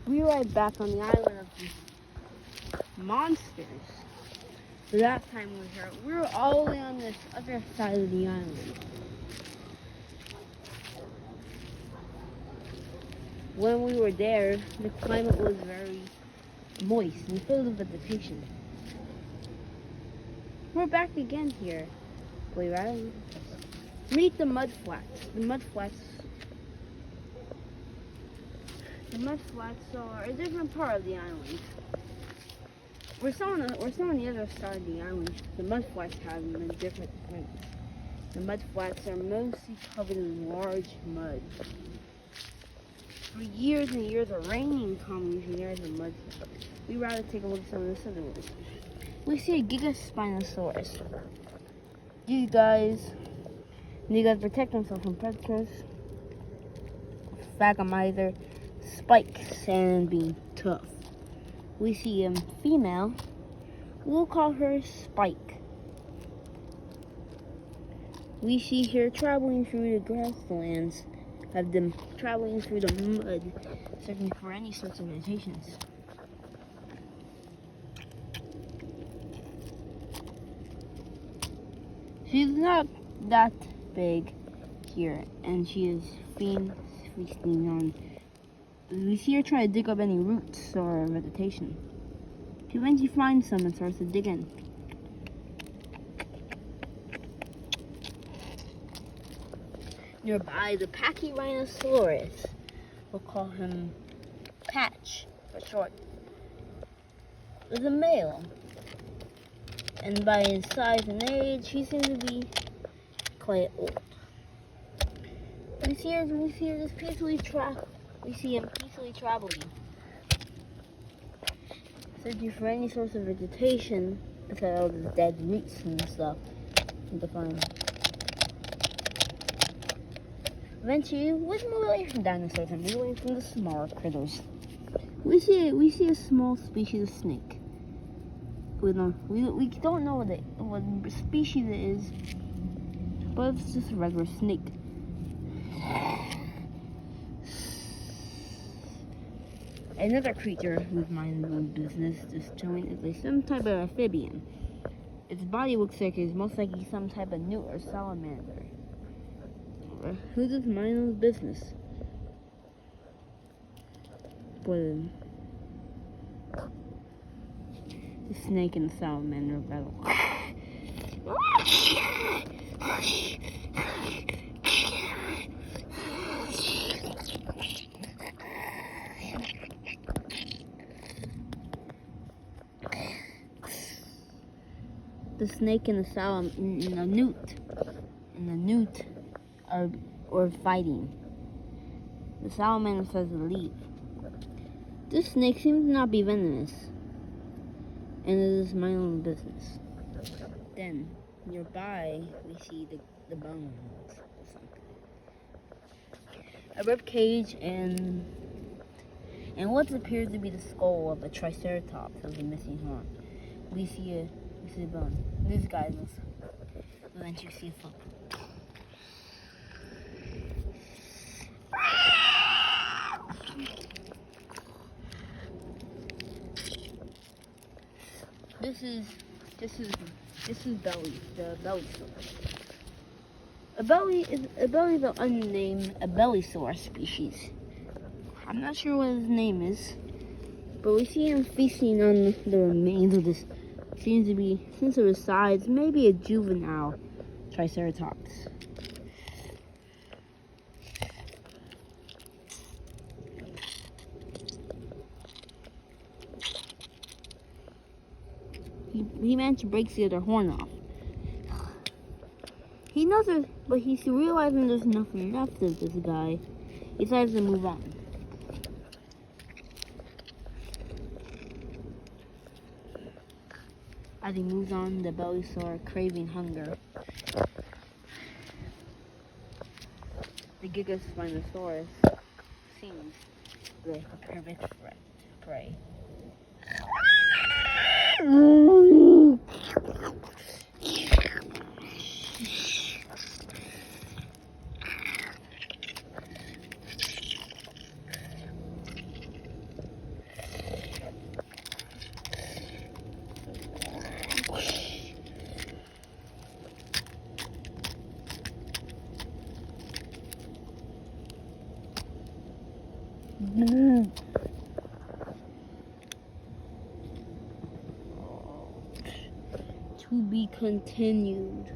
We arrived back on the island of the monsters. The last time we were here, we were all the way on this other side of the island. When we were there, the climate was very moist and filled with vegetation. We're back again here. Wait, right? Meet the mud flats. The mud flats are a different part of the island. We're still on the other side of the island. The mud flats have them in different points. The mud flats are mostly covered in large mud. For years and years, a raining coming here in the mud. We'd rather take a look at some of this other one. We see a Gigaspinosaurus. These guys protect themselves from predators, Phagomizer, spikes, and being tough. We see a female. We'll call her Spike. We see her traveling through the grasslands, have them traveling through the mud, searching for any sorts of mutations. She's not that big here, and she is feasting on. We see her try to dig up any roots or vegetation. She eventually finds some and starts to dig in. Nearby, the Pachyrhinosaurus. We'll call him Patch for short. Is a male, and by his size and age, he seems to be quite old. We see him peacefully traveling, searching for any source of vegetation, besides all the dead roots and stuff to find. Eventually, let's move away from dinosaurs and move away from the smaller critters. We see a small species of snake. We don't know what species it is, but it's just a regular snake. Another creature whose mind his own business just chilling is some type of amphibian. Its body looks like it's most likely some type of newt or salamander. Who just mind his business? But the snake and the salamander battle. The snake and the newt are fighting. The salamander says to leave. This snake seems to not be venomous, and it is my own business. Then, nearby, we see the bones or something. A rib cage and what appears to be the skull of a triceratops with a missing horn. We see a bone. This guy was eventually see a foot. This is Belly, the Bellysaurus. A belly is an unnamed Bellysaurus species. I'm not sure what his name is, but we see him feasting on the remains of this. Seems to be, since of his size, maybe a juvenile Triceratops. He managed to break the other horn off. He knows it, but he's realizing there's nothing left of this guy. He decides to move on. As he moves on, the Bellysaur, craving hunger. The Gigaspinosaurus seems like a perfect prey. To be continued.